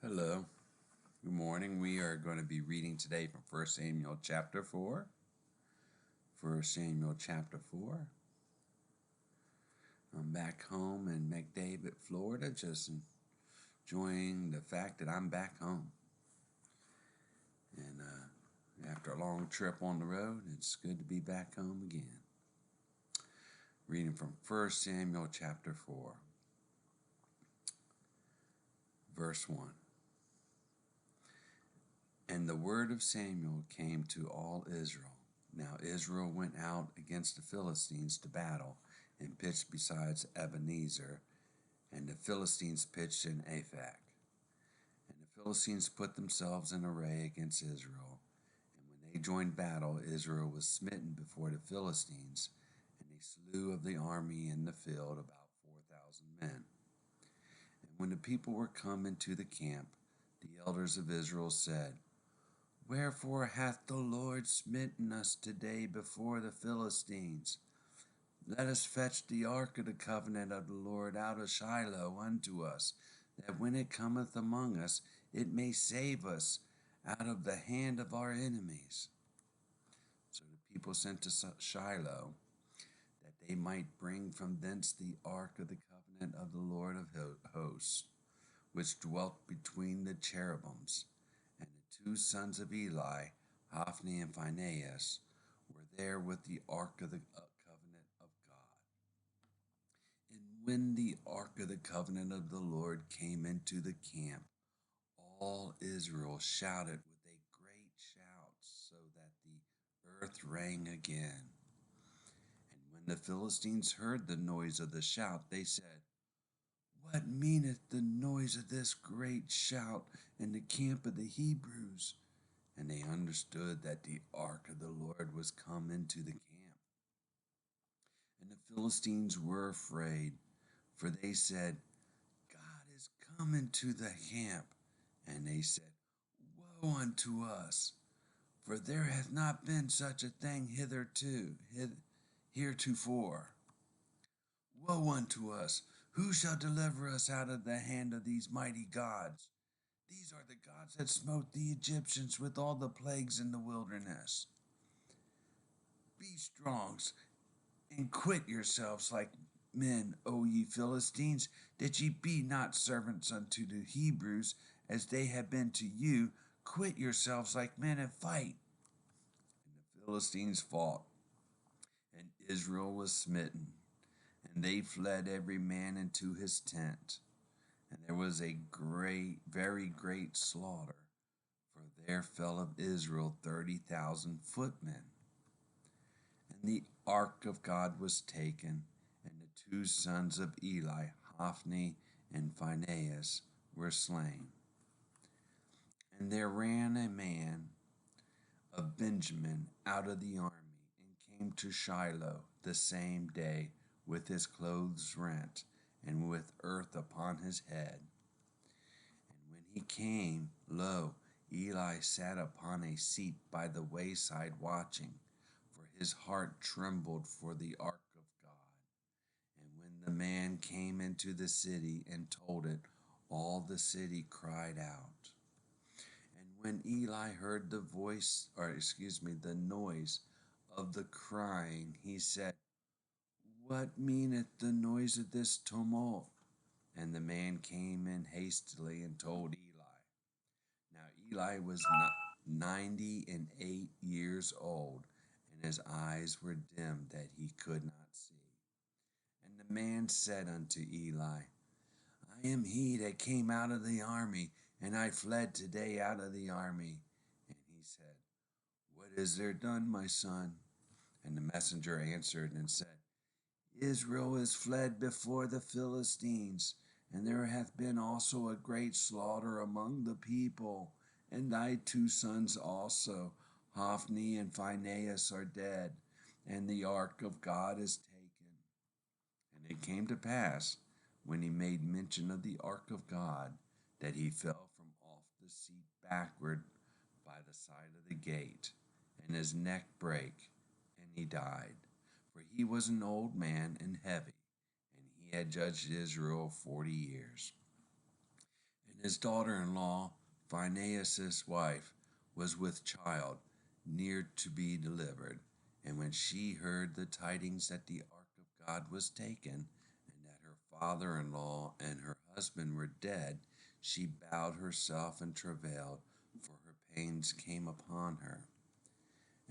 Hello, good morning. We are going to be reading today from 1 Samuel chapter 4. 1 Samuel chapter 4. I'm back home in McDavid, Florida, just enjoying the fact that I'm back home. And after a long trip on the road, it's good to be back home again. Reading from 1 Samuel chapter 4, verse 1. And the word of Samuel came to all Israel. Now Israel went out against the Philistines to battle and pitched beside Ebenezer, and the Philistines pitched in Aphek. And the Philistines put themselves in array against Israel. And when they joined battle, Israel was smitten before the Philistines, and they slew of the army in the field about 4,000 men. And when the people were come into the camp, the elders of Israel said, Wherefore hath the Lord smitten us today before the Philistines? Let us fetch the ark of the covenant of the Lord out of Shiloh unto us, that when it cometh among us, it may save us out of the hand of our enemies. So the people sent to Shiloh, that they might bring from thence the ark of the covenant of the Lord of hosts, which dwelt between the cherubims. And the two sons of Eli, Hophni and Phinehas, were there with the ark of the covenant of God. And when the ark of the covenant of the Lord came into the camp, all Israel shouted with a great shout, so that the earth rang again. And when the Philistines heard the noise of the shout, they said, What meaneth the noise of this great shout in the camp of the Hebrews? And they understood that the ark of the Lord was come into the camp. And the Philistines were afraid, for they said, God is come into the camp. And they said, Woe unto us, for there hath not been such a thing heretofore. Woe unto us, who shall deliver us out of the hand of these mighty gods? These are the gods that smote the Egyptians with all the plagues in the wilderness. Be strong and quit yourselves like men, O ye Philistines, that ye be not servants unto the Hebrews, as they have been to you. Quit yourselves like men and fight. And the Philistines fought, and Israel was smitten, and they fled every man into his tent. And there was a very great slaughter, for there fell of Israel 30,000 footmen. And the ark of God was taken, and the two sons of Eli, Hophni and Phinehas, were slain. And there ran a man of Benjamin out of the army, and came to Shiloh the same day, with his clothes rent, and with earth upon his head. And when he came, lo, Eli sat upon a seat by the wayside watching, for his heart trembled for the ark of God. And when the man came into the city and told it, all the city cried out. And when Eli heard the noise of the crying, he said, What meaneth the noise of this tumult? And the man came in hastily and told Eli. Now Eli was 98 years old, and his eyes were dim that he could not see. And the man said unto Eli, I am he that came out of the army, and I fled today out of the army. And he said, What is there done, my son? And the messenger answered and said, Israel is fled before the Philistines, and there hath been also a great slaughter among the people, and thy two sons also, Hophni and Phinehas, are dead, and the ark of God is taken. And it came to pass, when he made mention of the ark of God, that he fell from off the seat backward by the side of the gate, and his neck brake, and he died. For he was an old man and heavy, and he had judged Israel 40 years. And His daughter-in-law, Phinehas' wife, was with child, near to be delivered. And when she heard the tidings that the ark of God was taken, and that her father-in-law and her husband were dead, she bowed herself and travailed, for her pains came upon her.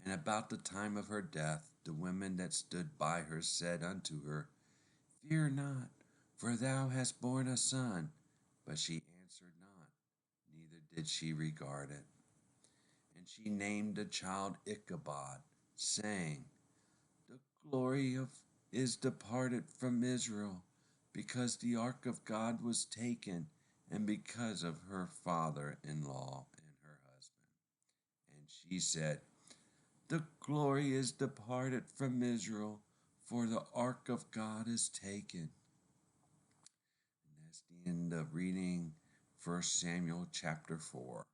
And about the time of her death, the women that stood by her said unto her, Fear not, for thou hast borne a son. But she answered not, neither did she regard it. And she named the child Ichabod, saying, The glory of is departed from Israel, because the ark of God was taken, and because of her father-in-law and her husband. And she said, The glory is departed from Israel, for the ark of God is taken. And that's the end of reading 1 Samuel chapter 4.